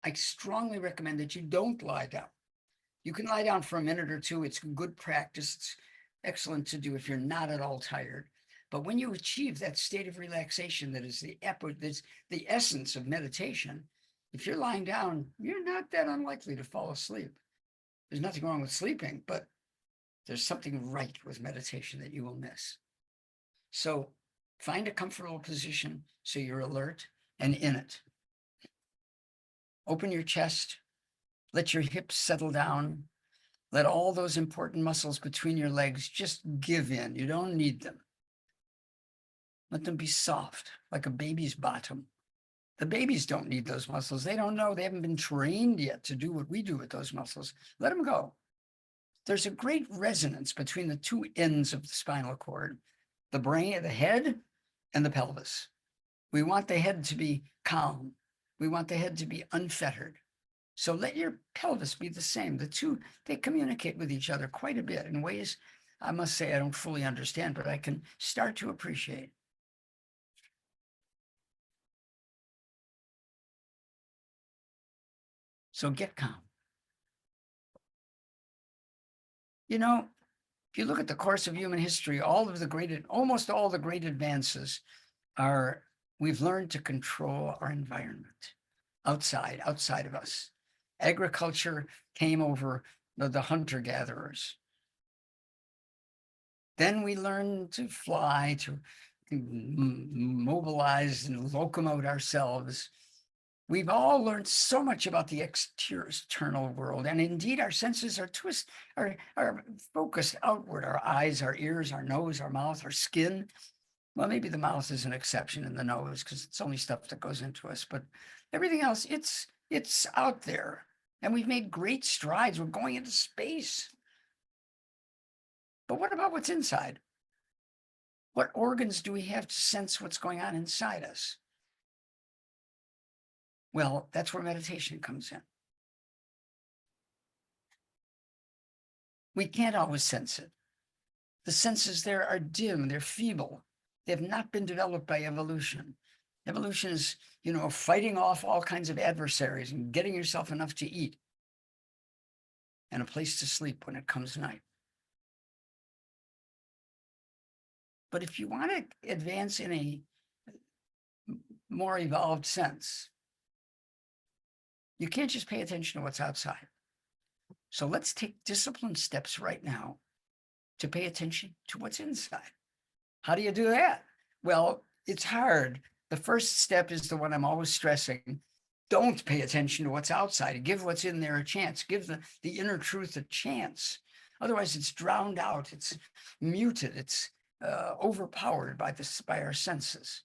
I strongly recommend that you don't lie down. You can lie down for a minute or two. It's good practice. It's excellent to do if you're not at all tired. But when you achieve that state of relaxation, that is that's the essence of meditation, if you're lying down, you're not that unlikely to fall asleep. There's nothing wrong with sleeping, but there's something right with meditation that you will miss. So find a comfortable position so you're alert and in it. Open your chest, let your hips settle down, let all those important muscles between your legs just give in. You don't need them. Let them be soft, like a baby's bottom. The babies don't need those muscles. They don't know. They haven't been trained yet to do what we do with those muscles. Let them go. There's a great resonance between the two ends of the spinal cord, the brain, the head, and the pelvis. We want the head to be calm. We want the head to be unfettered. So let your pelvis be the same. The two, they communicate with each other quite a bit in ways, I must say, I don't fully understand, but I can start to appreciate. So get calm. You know, if you look at the course of human history, almost all the great advances are, we've learned to control our environment outside of us. Agriculture came over the hunter-gatherers. Then we learned to fly, to mobilize and locomote ourselves. We've all learned so much about the external world, and indeed our senses are focused outward. Our eyes, our ears, our nose, our mouth, our skin. Well, maybe the mouth is an exception in the nose because it's only stuff that goes into us, but everything else, it's out there. And we've made great strides. We're going into space. But what about what's inside? What organs do we have to sense what's going on inside us? Well, that's where meditation comes in. We can't always sense it. The senses there are dim, they're feeble. They have not been developed by evolution. Evolution is, fighting off all kinds of adversaries and getting yourself enough to eat and a place to sleep when it comes night. But if you want to advance in a more evolved sense, you can't just pay attention to what's outside. So let's take disciplined steps right now to pay attention to what's inside. How do you do that? Well, it's hard. The first step is the one I'm always stressing. Don't pay attention to what's outside. Give what's in there a chance. Give the inner truth a chance. Otherwise, it's drowned out. It's muted. It's overpowered by our senses.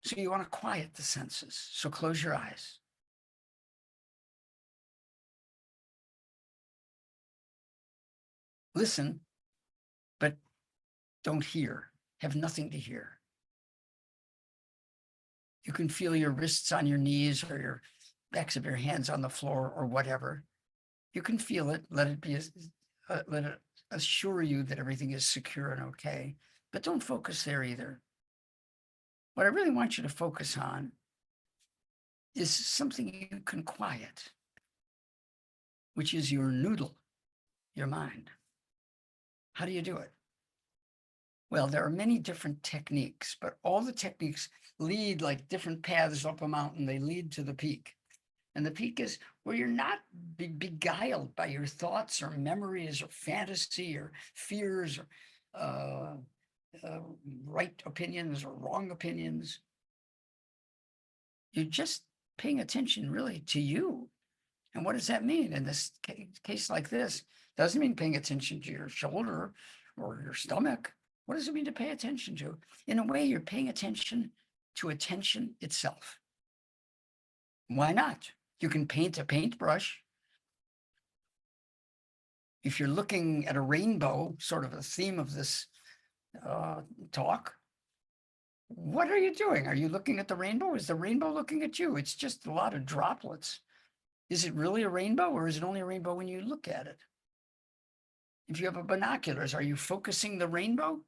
So you want to quiet the senses. So close your eyes. Listen, but don't hear. Have nothing to hear. You can feel your wrists on your knees or your backs of your hands on the floor or whatever. You can feel it. Let it assure you that everything is secure and okay. But don't focus there either. What I really want you to focus on is something you can quiet, which is your noodle, your mind. How do you do it? Well, there are many different techniques, but all the techniques lead like different paths up a mountain. They lead to the peak. And the peak is where you're not beguiled by your thoughts or memories or fantasy or fears or right opinions or wrong opinions. You're just paying attention really to you. And what does that mean? In this case like this, doesn't mean paying attention to your shoulder or your stomach. What does it mean to pay attention to? In a way, you're paying attention to attention itself. Why not? You can paint a paintbrush. If you're looking at a rainbow, sort of a theme of this talk, what are you doing? Are you looking at the rainbow? Is the rainbow looking at you? It's just a lot of droplets. Is it really a rainbow, or is it only a rainbow when you look at it? If you have a binoculars, are you focusing the rainbow,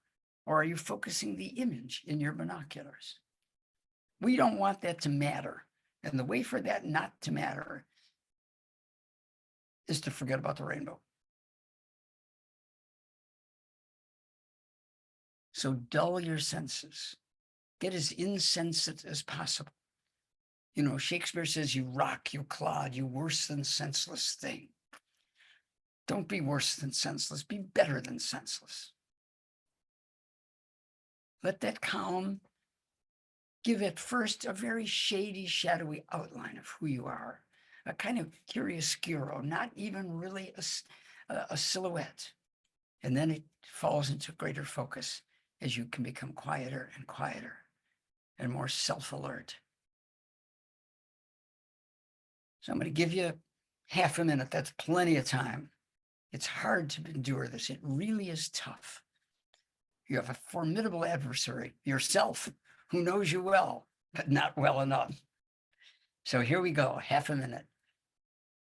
or are you focusing the image in your binoculars? We don't want that to matter. And the way for that not to matter is to forget about the rainbow. So dull your senses. Get as insensate as possible. You know, Shakespeare says, you rock, you clod, you worse than senseless thing. Don't be worse than senseless. Be better than senseless. Let that calm give at first a very shady, shadowy outline of who you are, a kind of chiaroscuro, not even really a silhouette. And then it falls into greater focus as you can become quieter and quieter and more self-alert. So I'm going to give you half a minute. That's plenty of time. It's hard to endure this. It really is tough. You have a formidable adversary, yourself, who knows you well, but not well enough. So here we go, half a minute.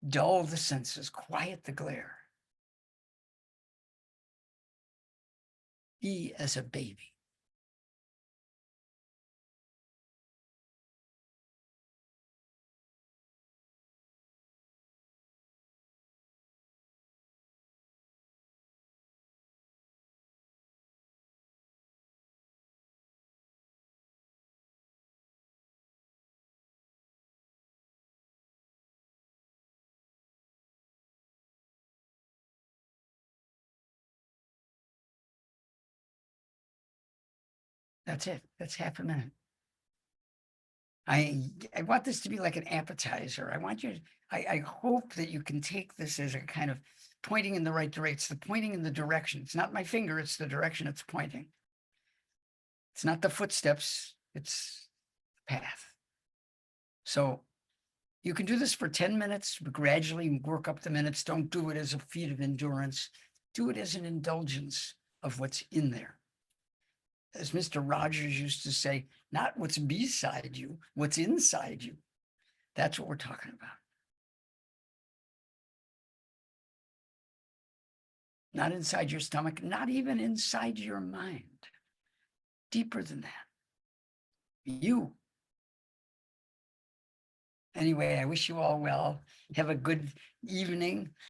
Dull the senses, quiet the glare. Be as a baby. That's it. That's half a minute. I want this to be like an appetizer. I want you, I hope that you can take this as a kind of pointing in the right direction. It's the pointing in the direction. It's not my finger, it's the direction it's pointing. It's not the footsteps, it's the path. So you can do this for 10 minutes, but gradually work up the minutes. Don't do it as a feat of endurance. Do it as an indulgence of what's in there. As Mr. Rogers used to say, not what's beside you, what's inside you. That's what we're talking about. Not inside your stomach, not even inside your mind. Deeper than that. You. Anyway, I wish you all well. Have a good evening.